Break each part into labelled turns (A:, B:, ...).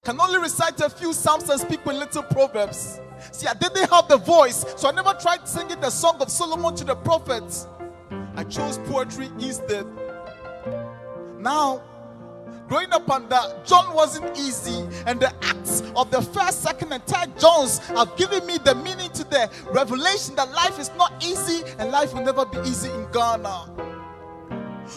A: Can only recite a few psalms and speak with little proverbs. See, I didn't have the voice, so I never tried singing the Song of Solomon to the prophets. I chose poetry instead. Now, growing up under John wasn't easy, and the acts of the first, second, and third Johns have given me the meaning to the revelation that life is not easy and life will never be easy in Ghana.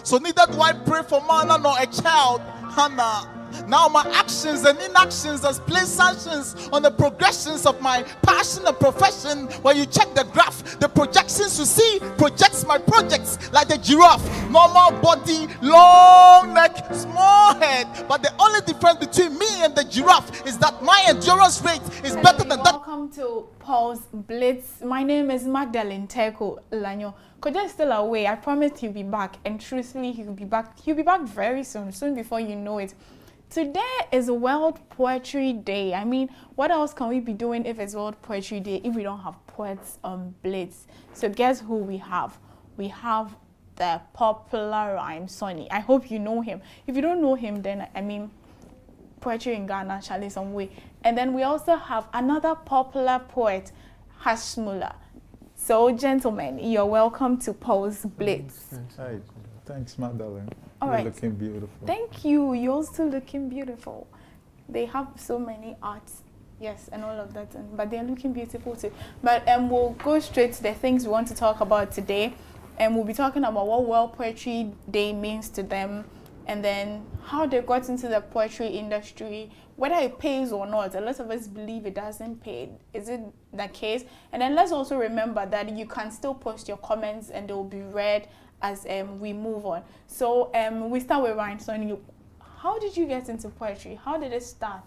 A: So neither do I pray for manna nor a child, Hannah. Now my actions and inactions has placed sanctions on the progressions of my passion and profession. When you check the graph, the projections you see projects my projects like the giraffe. Normal body, long neck, small head. But the only difference between me and the giraffe is that my endurance rate is better than that.
B: Welcome to Paul's Blitz. My name is Magdalene Teko Lanyo. Kojo is still away. I promised he'll be back, and truthfully, he'll be back. He'll be back very soon before you know it. Today is World Poetry Day. I mean, what else can we be doing if it's World Poetry Day if we don't have poets on Blitz? So guess who we have? We have the popular rhyme Sonny. I hope you know him. If you don't know him, then I mean, poetry in Ghana, Charlie some way. And then we also have another popular poet, Mulla. So gentlemen, you're welcome to Paul's Blitz.
C: Hi. Thanks, Magdalene.
B: All
C: You're
B: right.
C: looking beautiful.
B: Thank you. You're also looking beautiful. They have so many arts, yes, and all of that, but they're looking beautiful too. But we'll go straight to the things we want to talk about today, and we'll be talking about what World Poetry Day means to them, and then how they got into the poetry industry, whether it pays or not. A lot of us believe it doesn't pay. Is it the case? And then let's also remember that you can still post your comments and they'll be read as we move on. So we start with Ryan. Sonny, how did you get into poetry? How did it start?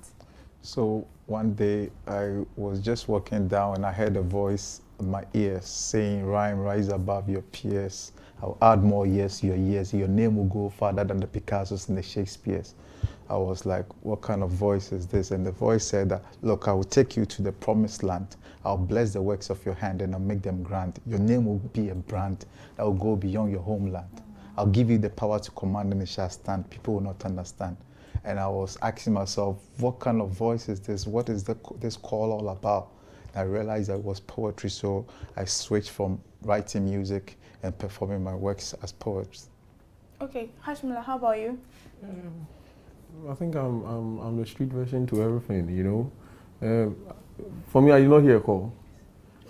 C: So one day I was just walking down and I heard a voice in my ears saying, "Rhyme, rise above your peers. I'll add more years to your years. Your name will go farther than the Picassos and the Shakespeares." I was like, what kind of voice is this? And the voice said that, "Look, I will take you to the promised land. I'll bless the works of your hand and I'll make them grand. Your name will be a brand that will go beyond your homeland. I'll give you the power to command and it shall stand. People will not understand." And I was asking myself, what kind of voice is this? What is this call all about? And I realized that it was poetry, so I switched from writing music and performing my works as poets.
B: Okay, Mulla, how about you?
D: I think I'm the street version to everything, you know. For me, I did not hear a call.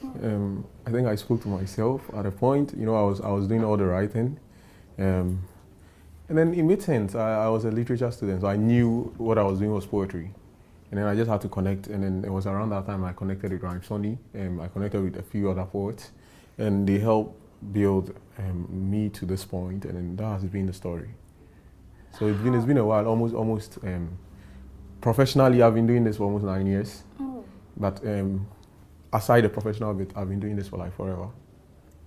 D: I think I spoke to myself at a point. You know, I was doing all the writing, and then it made sense. I was a literature student, so I knew what I was doing was poetry, and then I just had to connect. And then it was around that time I connected with Rhyme Sonny, and I connected with a few other poets, and they helped build me to this point, and then that has been the story. So it's been a while, almost. Professionally, I've been doing this for almost 9 years.
B: Oh.
D: But aside the professional bit, I've been doing this for like forever.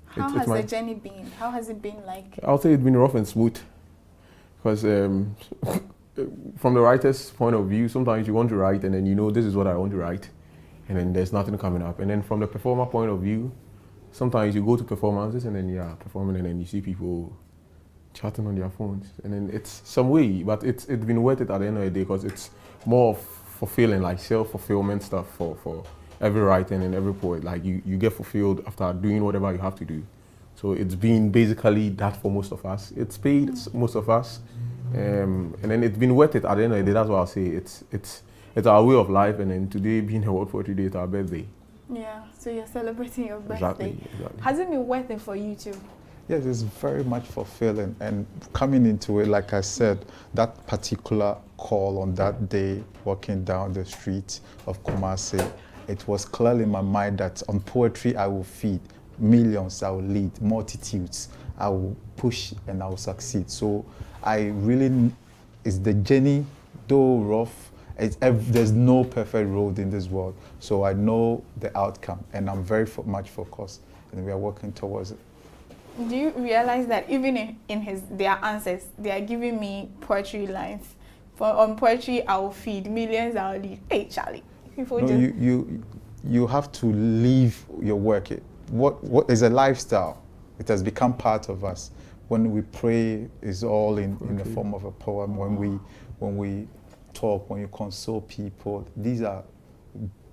B: How has the journey been? How has it been like?
D: I'll say it's been rough and smooth. Because from the writer's point of view, sometimes you want to write and then you know this is what I want to write. And then there's nothing coming up. And then from the performer point of view, sometimes you go to performances and then you're performing and then you see people chatting on their phones. And then it's some way, but it's been worth it at the end of the day because it's more fulfilling, like self-fulfillment stuff for every writer and every poet. Like you get fulfilled after doing whatever you have to do. So it's been basically that for most of us. It's paid most of us, and then it's been worth it at the end of the day. That's what I'll say. It's our way of life, and then today being a World Poetry Day, it's our birthday.
B: Yeah, so you're celebrating your birthday.
D: Exactly.
B: Has it been worth it for you too?
C: Yes, it's very much fulfilling. And coming into it, like I said, that particular call on that day, walking down the streets of Kumasi, it was clearly in my mind that on poetry I will feed, millions I will lead, multitudes I will push and I will succeed. So it's the journey, though rough, there's no perfect road in this world. So I know the outcome and I'm very much focused and we are working towards it.
B: Do you realize that even in their answers, they are giving me poetry lines? On poetry, I will feed, millions I will lead. Hey, Charlie.
C: You have to live your work. What is a lifestyle? It has become part of us. When we pray, it's all in the form of a poem. When we talk, when you console people, these are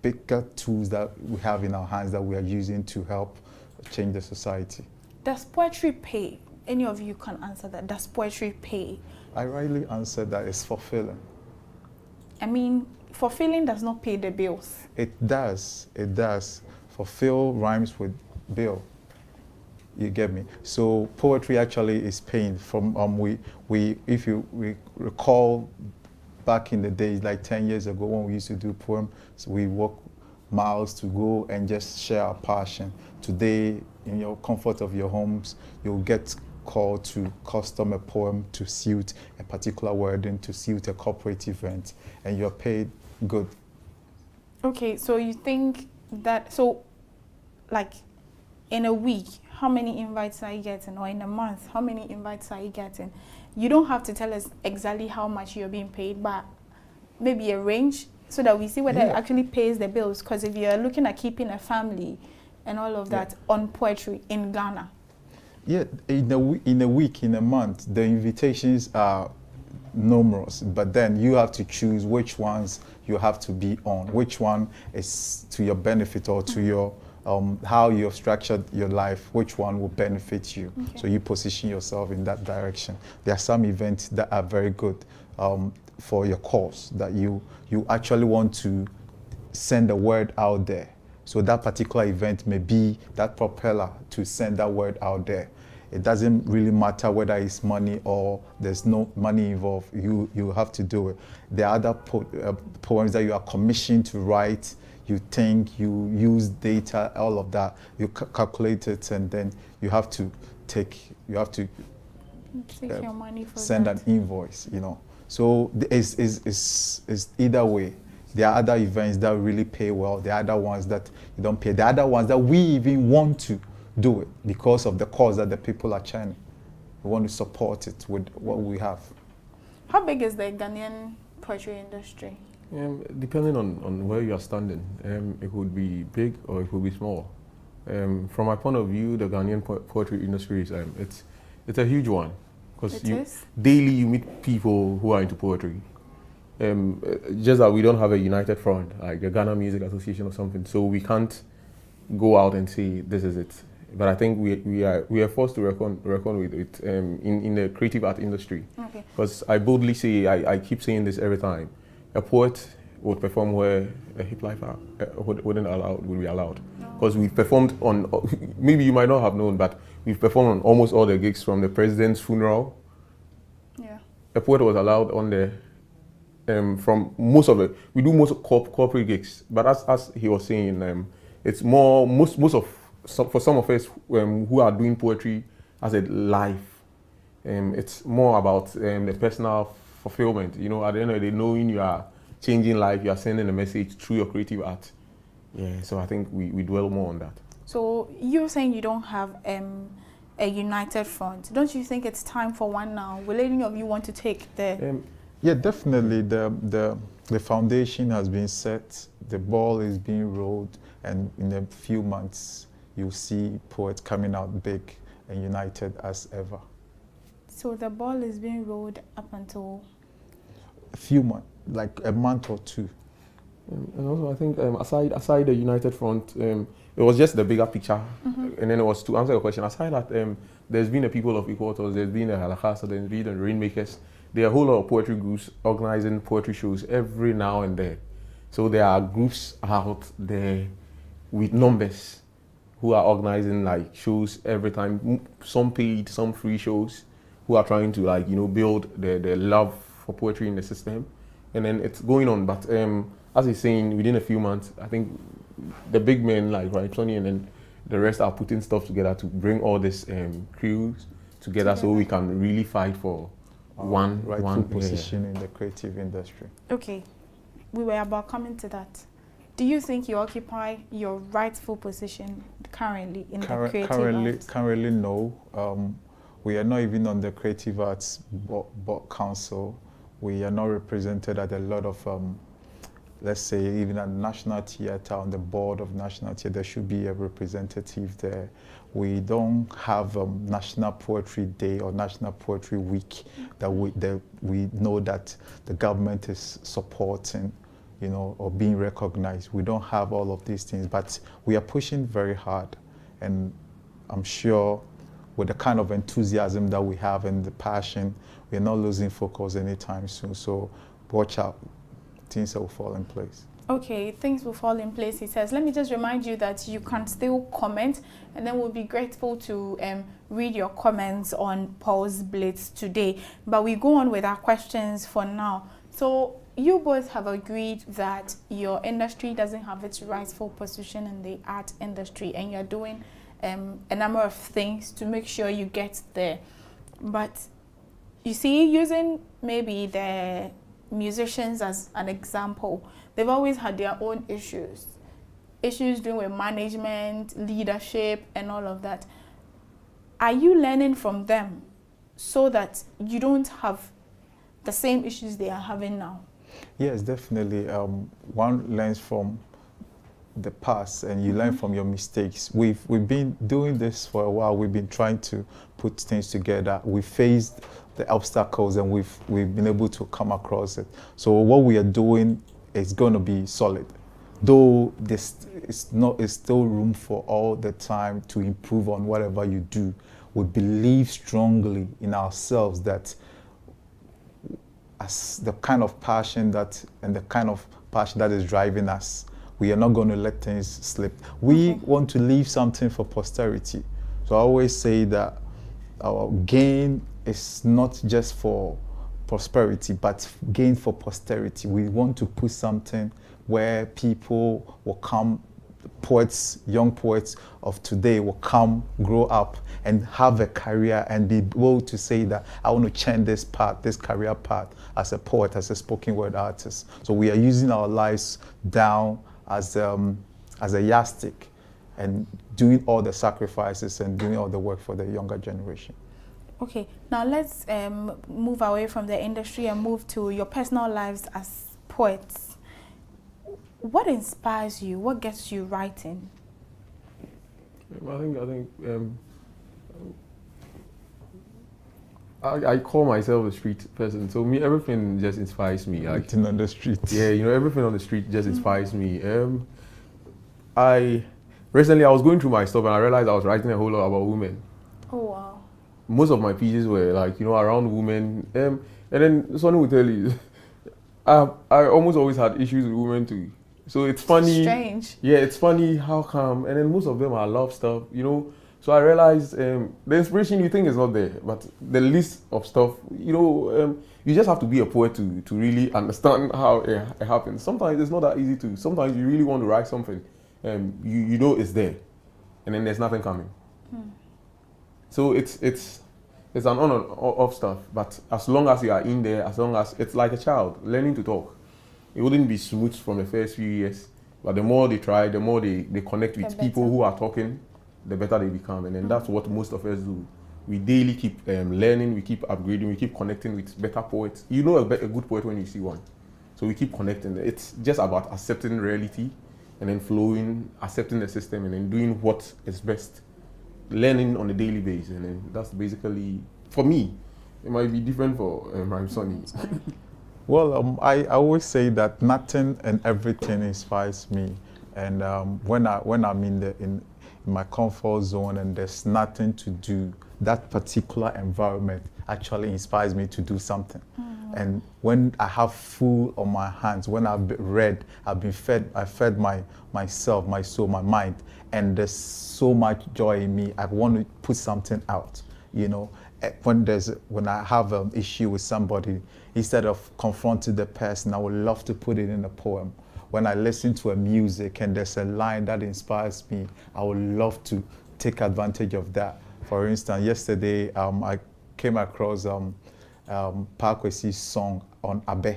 C: bigger tools that we have in our hands that we are using to help change the society.
B: Does poetry pay? Any of you can answer that. Does poetry pay?
C: I rightly answer that it's fulfilling.
B: I mean, fulfilling does not pay the bills.
C: It does. It does. Fulfill rhymes with bill. You get me? So poetry actually is paying. From if you recall back in the days, like 10 years ago when we used to do poems, so we walk miles to go and just share our passion. Today, in your comfort of your homes, you'll get called to custom a poem to suit a particular wording, to suit a corporate event, and you're paid good.
B: Okay, so you think that, so like in a week, how many invites are you getting? Or in a month, how many invites are you getting? You don't have to tell us exactly how much you're being paid, but maybe a range so that we see whether it actually pays the bills. Because if you're looking at keeping a family and all of that on poetry in Ghana.
C: Yeah, in a week, in a month, the invitations are numerous, but then you have to choose which ones you have to be on, which one is to your benefit or to your how you have structured your life, which one will benefit you. Okay. So you position yourself in that direction. There are some events that are very good for your cause, that you actually want to send a word out there. So that particular event may be that propeller to send that word out there. It doesn't really matter whether it's money or there's no money involved. You have to do it. There are other poems that you are commissioned to write. You think, you use data, all of that. You calculate it, and then you have to take your money for send that. An invoice. You know. So it's either way. There are other events that really pay well. There are other ones that you don't pay. There are other ones that we even want to do it because of the cause that the people are chanting. We want to support it with what we have. How
B: big is the Ghanaian poetry industry?
D: Depending on where you are standing, it would be big or it would be small. From my point of view, the Ghanaian poetry industry is it's a huge one, because daily you meet people who are into poetry. Just that we don't have a united front, like the Ghana Music Association or something, so we can't go out and say this is it. But I think we are forced to reckon with it in the creative art industry. Okay. Because I boldly say, I keep saying this every time, a poet would perform where a hip life would be allowed. Because we've performed on, maybe you might not have known, but we've performed on almost all the gigs, from the president's funeral. Yeah. A poet was allowed on the from most of it. We do most corporate gigs, but as he was saying, it's more for some of us who are doing poetry as a life. It's more about the personal fulfillment. You know, at the end of the day, knowing you are changing life, you are sending a message through your creative art. Yeah, so I think we dwell more on that. So
B: you're saying you don't have a united front. Don't you think it's time for one now? Will any of you want to take the...
C: Yeah, definitely. The foundation has been set. The ball is being rolled, and in a few months, you'll see poets coming out big and united as ever.
B: So the ball is being rolled up until
C: a few months, like a month or two.
D: And also, I think aside the united front, it was just the bigger picture, and then it was to answer your question. Aside that, there's been a people of equators, there's been a Halakasa, there's been the Rainmakers. There are a whole lot of poetry groups organizing poetry shows every now and then. So there are groups out there with numbers who are organizing like shows every time, some paid, some free shows, who are trying to build the love for poetry in the system. And then it's going on. But as he's saying, within a few months, I think the big men like Sonny and then the rest are putting stuff together to bring all these crews together so we can really fight for one
C: position in the creative industry.
B: Okay, we were about coming to that. Do you think you occupy your rightful position currently in the creative arts?
C: Currently, no. We are not even on the Creative Arts Board Council. We are not represented at a lot of let's say even at National Theatre, on the board of National Theatre, there should be a representative there. We don't have National Poetry Day or National Poetry Week that we know that the government is supporting, you know, or being recognized. We don't have all of these things, but we are pushing very hard. And I'm sure with the kind of enthusiasm that we have and the passion, we're not losing focus anytime soon. So watch out, things will fall in place.
B: Okay, things will fall in place, he says. Let me just remind you that you can still comment, and then we'll be grateful to read your comments on Pulse Blitz today. But we go on with our questions for now. So you both have agreed that your industry doesn't have its rightful position in the art industry, and you're doing a number of things to make sure you get there. But you see, using maybe the musicians as an example, they've always had their own issues doing with management, leadership, and all of that. Are you learning from them so that you don't have the same issues they are having now?
C: Yes, definitely. One learns from the past, and you learn from your mistakes. We've been doing this for a while. We've been trying to put things together. We faced the obstacles, and we've been able to come across it. So what we are doing is going to be solid, though this is still room for all the time to improve on whatever you do. We believe strongly in ourselves that as the kind of passion that is driving us, we are not going to let things slip. We want to leave something for posterity. So I always say that our gain is not just for prosperity, but gain for posterity. We want to put something where people will come, poets, young poets of today will come, grow up, and have a career and be able to say that I want to change this path, this career path, as a poet, as a spoken word artist. So we are using our lives down as a yardstick and doing all the sacrifices and doing all the work for the younger generation.
B: Okay, now let's move away from the industry and move to your personal lives as poets. What inspires you? What gets you writing?
D: I call myself a street person, so everything just inspires me.
C: Writing on the street.
D: Yeah, everything on the street just inspires me. Recently I was going through my stuff and I realized I was writing a whole lot about women.
B: Oh wow.
D: Most of my pieces were around women. And then Sonny will tell you, I almost always had issues with women too. So it's funny.
B: Strange.
D: Yeah, it's funny how come. And then most of them are love stuff, So I realized the inspiration you think is not there, but the list of stuff, you just have to be a poet to really understand how it happens. Sometimes it's not that easy to. Sometimes you really want to write something, you know it's there, and then there's nothing coming. So it's an on and off stuff, but as long as you are in there, as long as it's like a child learning to talk, it wouldn't be smooth from the first few years, but the more they try, the more they connect with people who are talking, the better they become. And then that's what most of us do. We daily keep learning, we keep upgrading, we keep connecting with better poets. You know a good poet when you see one. So we keep connecting. It's just about accepting reality and then flowing, accepting the system, and then doing what is best. Learning on a daily basis, and then that's basically, for me, it might be different for Sonny.
C: Well, I always say that nothing and everything inspires me, and when I'm in my comfort zone and there's nothing to do, that particular environment actually inspires me to do something. And when I have food on my hands, when I've read, I fed myself, my soul, my mind, and there's so much joy in me, I want to put something out, When I have an issue with somebody, instead of confronting the person, I would love to put it in a poem. When I listen to a music and there's a line that inspires me, I would love to take advantage of that. For instance, yesterday I came across Parkwesi's song on Abe,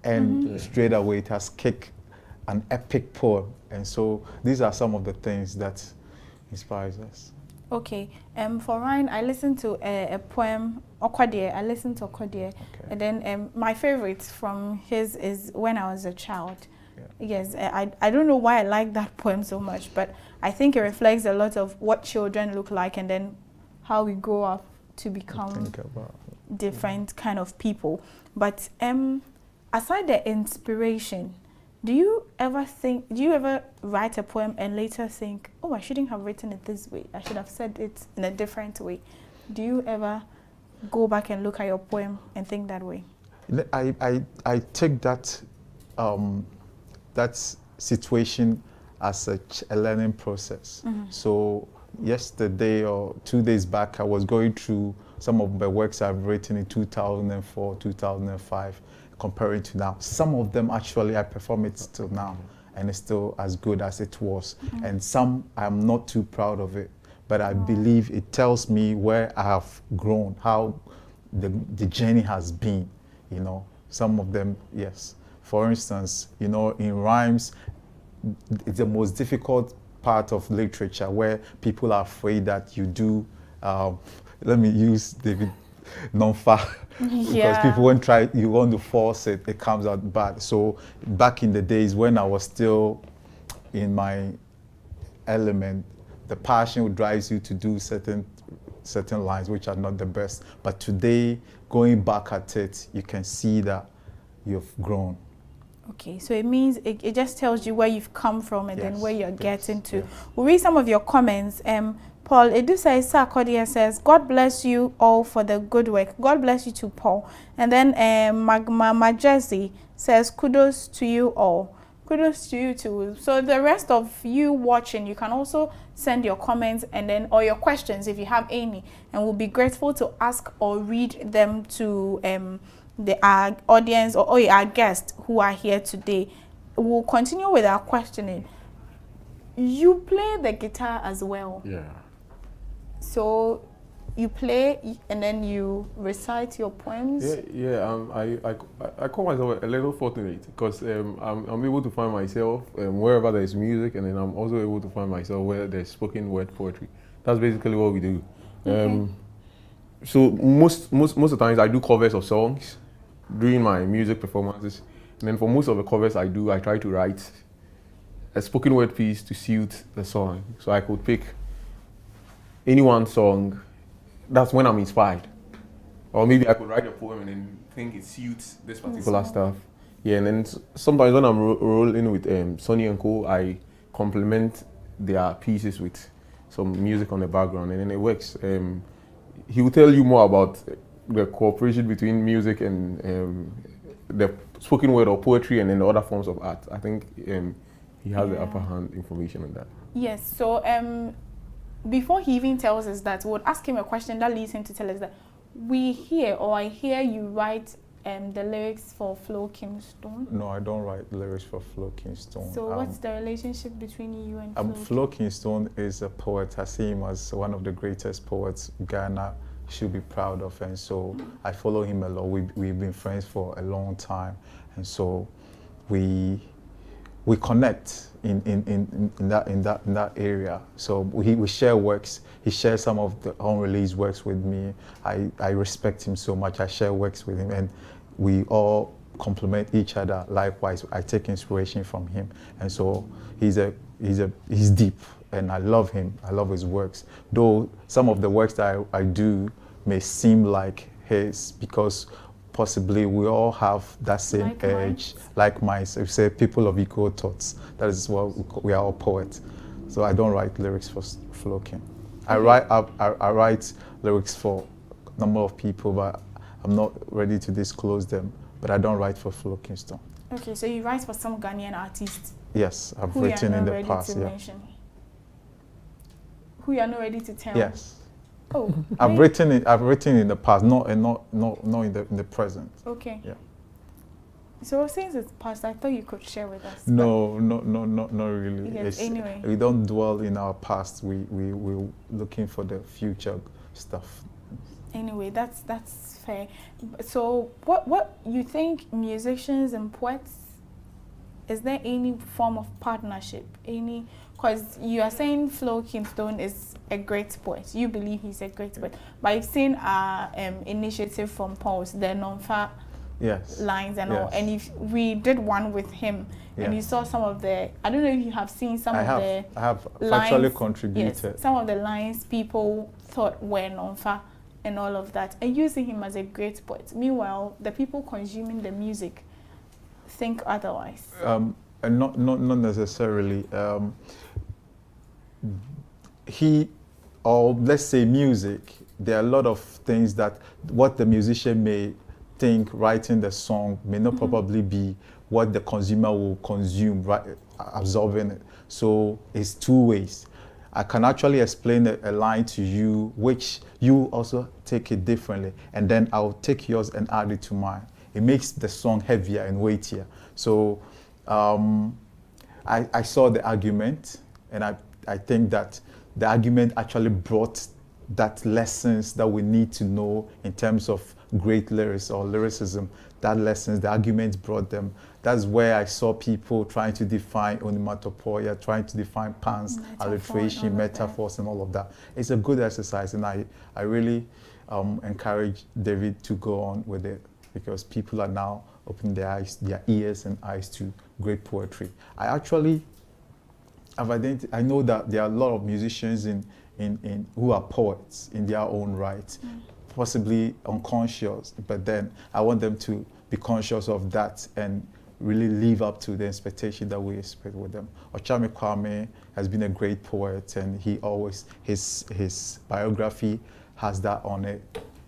C: and straight away it has kicked an epic poem. And so these are some of the things that inspires us.
B: Okay, for Ryan, I listened to a poem, Okwadie. I listened to Okwadie, and then my favorite from his is When I Was a Child. Yes, I don't know why I like that poem so much, but I think it reflects a lot of what children look like and then how we grow up to become different kind of people. But aside the inspiration, do you ever write a poem and later think, oh, I shouldn't have written it this way, I should have said it in a different way? Do you ever go back and look at your poem and think that way?
C: I take that that situation as a learning process. So yesterday or 2 days back, I was going through some of the works I've written in 2004, 2005, comparing to now. Some of them actually I perform it still now, and it's still as good as it was. And some I'm not too proud of it, but I believe it tells me where I have grown, how the journey has been. You know, some of them, yes. For instance, you know, in rhymes, it's the most difficult part of literature where people are afraid that you do, let me use David non-fa, because people won't try, you want to force it, it comes out bad. So back in the days when I was still in my element, the passion drives you to do certain lines which are not the best. But today, going back at it, you can see that you've grown.
B: Okay, so it means it just tells you where you've come from and then where you're getting to. We'll read some of your comments. Paul Edusai Sarkodia says, God bless you all for the good work. God bless you too, Paul. And then Magma Majesi says, kudos to you all. Kudos to you too. So the rest of you watching, you can also send your comments and then or your questions if you have any, and we'll be grateful to ask or read them to our audience or our guests who are here today. We'll continue with our questioning. You play the guitar as well.
D: Yeah.
B: So you play and then you recite your poems?
D: I call myself a little fortunate because I'm able to find myself wherever there's music, and then I'm also able to find myself where there's spoken word poetry. That's basically what we do.
B: Okay.
D: So most of the times I do covers of songs during my music performances, and then for most of the covers I do, I try to write a spoken word piece to suit the song. So I could pick any one song. That's when I'm inspired. Or maybe I could write a poem and then think it suits this particular stuff. Yeah, and then sometimes when I'm rolling with Sonny and Co, I complement their pieces with some music on the background, and then it works. He will tell you more about the cooperation between music and the spoken word or poetry and then the other forms of art. I think he has the upper hand information on that.
B: Yes, so before he even tells us that, we'll ask him a question that leads him to tell us that I hear you write the lyrics for Flo Kingston.
C: No, I don't write lyrics for Flo Kingston.
B: So what's the relationship between you and
C: Flo Kingston is a poet. I see him as one of the greatest poets Ghana should be proud of, and so I follow him a lot. We've been friends for a long time, and so we connect in that area. So we share works. He shares some of the unreleased works with me. I respect him so much. I share works with him, and we all complement each other. Likewise, I take inspiration from him, and so he's deep, and I love him. I love his works. Though some of the works that I do may seem like his, because possibly we all have that same edge, like minds. We say people of equal thoughts. That is what we are all poets. So I don't write lyrics for Flo King. I write lyrics for a number of people, but I'm not ready to disclose them. But I don't write for Flo Kingston.
B: Okay, so you write for some Ghanaian artists.
C: Yes, I've written in the past.
B: Who you are not ready to tell?
C: Yes.
B: Oh,
C: I've written in the past, not in the present.
B: Okay.
C: Yeah.
B: So since it's past, I thought you could share with us.
C: No, not really.
B: Yes, anyway.
C: We don't dwell in our past. We're looking for the future stuff.
B: Anyway, that's fair. So what you think musicians and poets, is there any form of partnership? Because you are saying Flo Kingston is a great poet. You believe he's a great poet. But I've seen an initiative from Paul's, the non-fa
C: Yes.
B: lines and all.
C: Yes.
B: And if we did one with him, and you
C: Yes.
B: saw some of the, I don't know if you have seen some
C: I
B: of the
C: have
B: lines,
C: actually contributed.
B: yes, some of the lines people thought were non-fa and all of that, and using him as a great poet. Meanwhile, the people consuming the music think otherwise.
C: And not necessarily. He, or let's say music, there are a lot of things that what the musician may think writing the song may not probably be what the consumer will consume, right, absorbing it. So it's two ways. I can actually explain a line to you, which you also take it differently, and then I'll take yours and add it to mine. It makes the song heavier and weightier. So I saw the argument, and I think that the argument actually brought that lessons that we need to know in terms of great lyrics or lyricism. That lessons, the arguments brought them. That's where I saw people trying to define onomatopoeia, trying to define puns, alliteration, metaphors, and all of that. It's a good exercise, and I really encourage David to go on with it, because people are now opening their ears and eyes to great poetry. I know that there are a lot of musicians in who are poets in their own right, possibly unconscious, but then I want them to be conscious of that and really live up to the expectation that we expect with them. Ochame Kwame has been a great poet, and he always, his biography has that on it.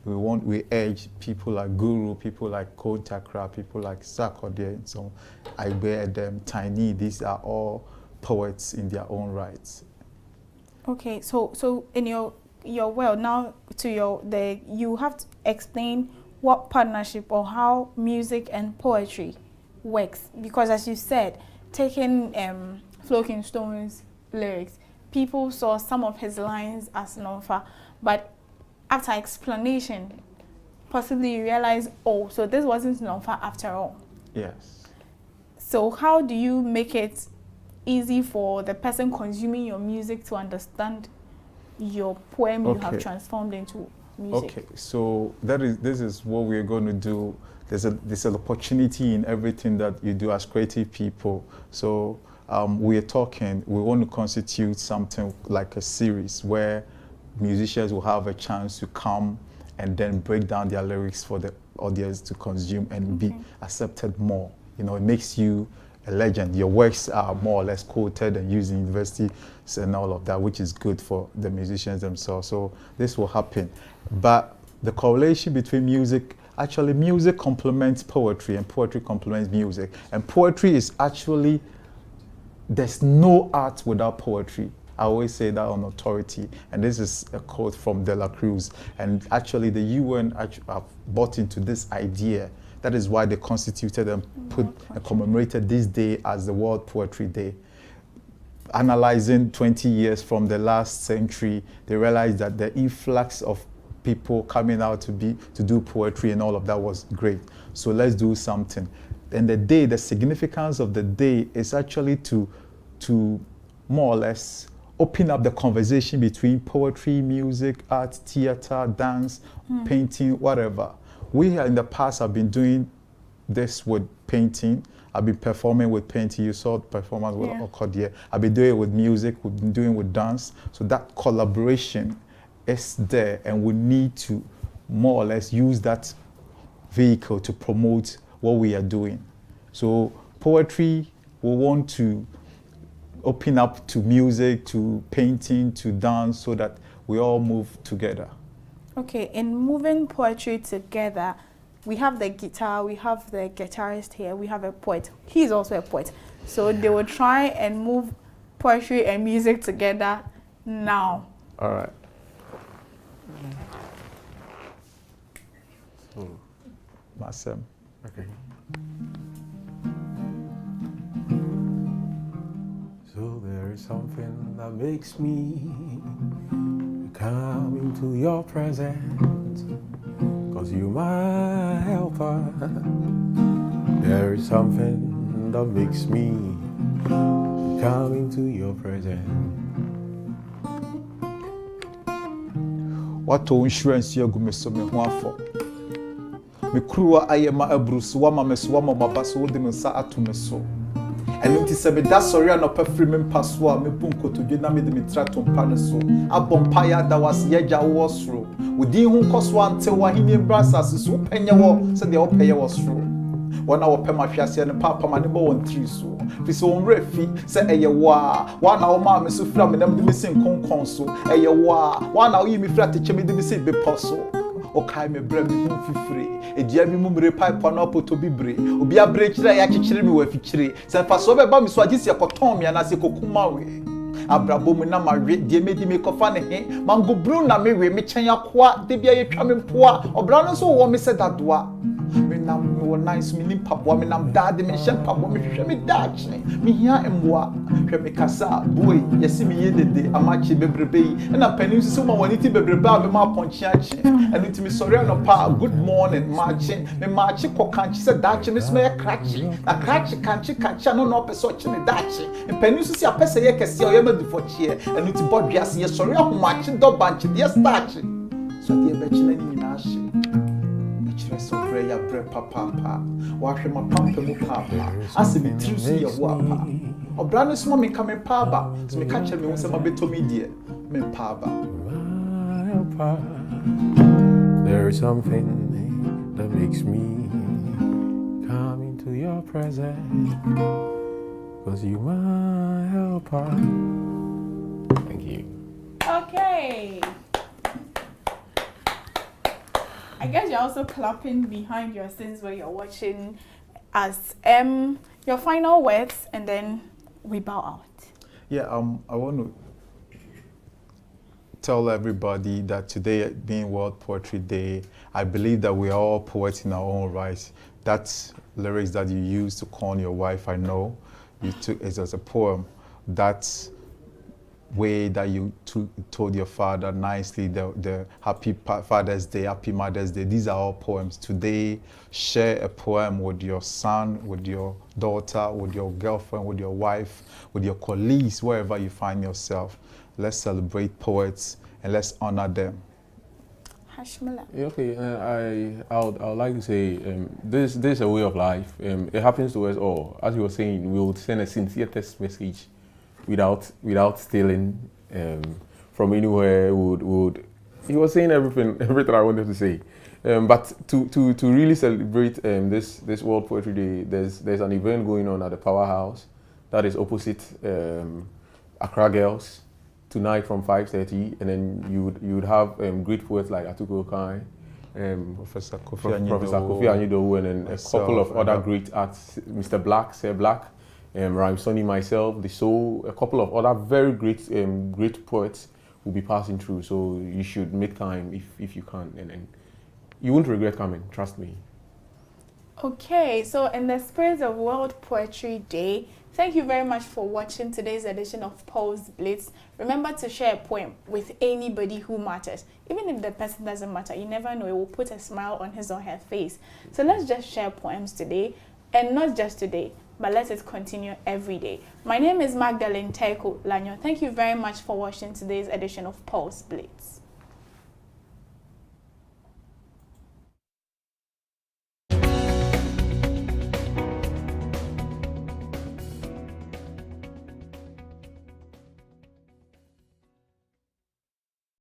C: We urge people like Guru, people like Kotakra, people like Sarkodie, and so I bear them, Tiny. These are all poets in their own rights.
B: Okay, so in your world now, you have to explain what partnership or how music and poetry works, because as you said, taking Floking Stone's lyrics, people saw some of his lines as non-fa, but after explanation, possibly you realize, oh, so this wasn't non-fa after all.
C: Yes.
B: So how do you make it easy for the person consuming your music to understand your poem you have transformed into music? Okay,
C: so this is what we're going to do. There's an opportunity in everything that you do as creative people. So we want to constitute something like a series where musicians will have a chance to come and then break down their lyrics for the audience to consume and be accepted more. You know, it makes you a legend. Your works are more or less quoted and used in universities and all of that, which is good for the musicians themselves. So this will happen. But the correlation between music complements poetry, and poetry complements music. And poetry is actually, there's no art without poetry. I always say that on authority. And this is a quote from De La Cruz. And actually the UN have bought into this idea. That is why they constituted and commemorated this day as the World Poetry Day. Analyzing 20 years from the last century, they realized that the influx of people coming out to do poetry and all of that was great. So let's do something. And the significance of the day is actually to more or less open up the conversation between poetry, music, art, theater, dance, painting, whatever. We in the past have been doing this with painting. I've been performing with painting. You saw the performance with Okodie. I've been doing it with music. We've been doing it with dance. So that collaboration is there, and we need to more or less use that vehicle to promote what we are doing. So poetry, we want to open up to music, to painting, to dance, so that we all move together.
B: Okay, in moving poetry together, we have the guitar, we have the guitarist here, we have a poet. He's also a poet. So they will try and move poetry and music together now.
C: All right. Masem.
D: Okay. So there is something that makes me come into your presence, 'cause you're my helper. There is something that makes me come into your presence.
C: What insurance you go me so me ho afọ. Me kruwa ayema abrusu wama meso wama mabaso wode me nsa ato me so. Eno nti se me da sori anopa firi me mpaso a me bu nkotodwe na me de me trato mpa ne so. Abompa ya da wase yagya wo soro. Odi hu koso ante wa hini brasas so penye wo se de wo peye wo soro. Wana wo pema hwase ne papa ma ne bo won tri so. Fi so on refi se eye wo a wana wo ma me so fira me nam de me sin konkon so. Eye wo a wana wo yi me fira teche me de me sin be poso. Okay, me bra me hu fifire edia mi mu mre pipe na poto bibre obi abre kire ya kikire mi wa fikire se fa so be ba mi so agisi ekoton mi na se kokuma we abrabo mu na mawe die medi me kofa ne he mango bru na me we me chen akoa de bia ye twa me poa obra no so wo me se dadoa me nam wo nice me nim pabo me nam dade me hye pabo me hwehwe me daakye me hia emboa hwe me kasa boy yesi me ye dede amachi bebrebe yi na panin so ma wani ti bebrebe a be ma ponchi achi enu ti me sorry no pa good morning machi kokanchi se daakye me so me krachi na krachi kanchi no no peso chi me daakye panin so si apese ye kese o ye ma difochie enu ti bodua se ye sorry ahomachi do banchi ye start so ti e be chi na ni na ahye so prayer papa wahwe mapampa mu papa ase me tiri so ye wo apa obra no so me ka me pa ba so me ka kire me wo se ma beto me die me pa ba.
D: There is something that makes me come into your presence, 'cause you my helper. Thank you.
B: Okay. I guess you're also clapping behind your scenes where you're watching as your final words, and then we bow out.
C: Yeah, I want to tell everybody that today being World Poetry Day, I believe that we are all poets in our own right. That lyrics that you used to call your wife, I know you took it as a poem. That way that you told your father nicely, the happy Father's Day, happy Mother's Day, these are all poems. Today, share a poem with your son, with your daughter, with your girlfriend, with your wife, with your colleagues, wherever you find yourself. Let's celebrate poets and let's honor them.
B: Hashmula.
D: Okay, I would like to say this is a way of life. It happens to us all. As you were saying, we would send a sincere text message without stealing from anywhere. He was saying everything I wanted to say. But to really celebrate this World Poetry Day, there's an event going on at the Powerhouse that is opposite Accra Girls tonight from 5:30, and then you would have great poets like Atuko Kai,
C: Professor
D: Kofi Anyidowu, and then a couple of other great artists, Mr. Black, Sir Black, Sonny, myself, The Soul, a couple of other very great poets will be passing through. So you should make time if you can, and you won't regret coming. Trust me.
B: Okay, so in the spirit of World Poetry Day, thank you very much for watching today's edition of Pulse Blitz. Remember to share a poem with anybody who matters. Even if the person doesn't matter, you never know, it will put a smile on his or her face. So let's just share poems today, and not just today, but let it continue every day. My name is Magdalene Teko Lanyo. Thank you very much for watching today's edition of Pulse Blitz.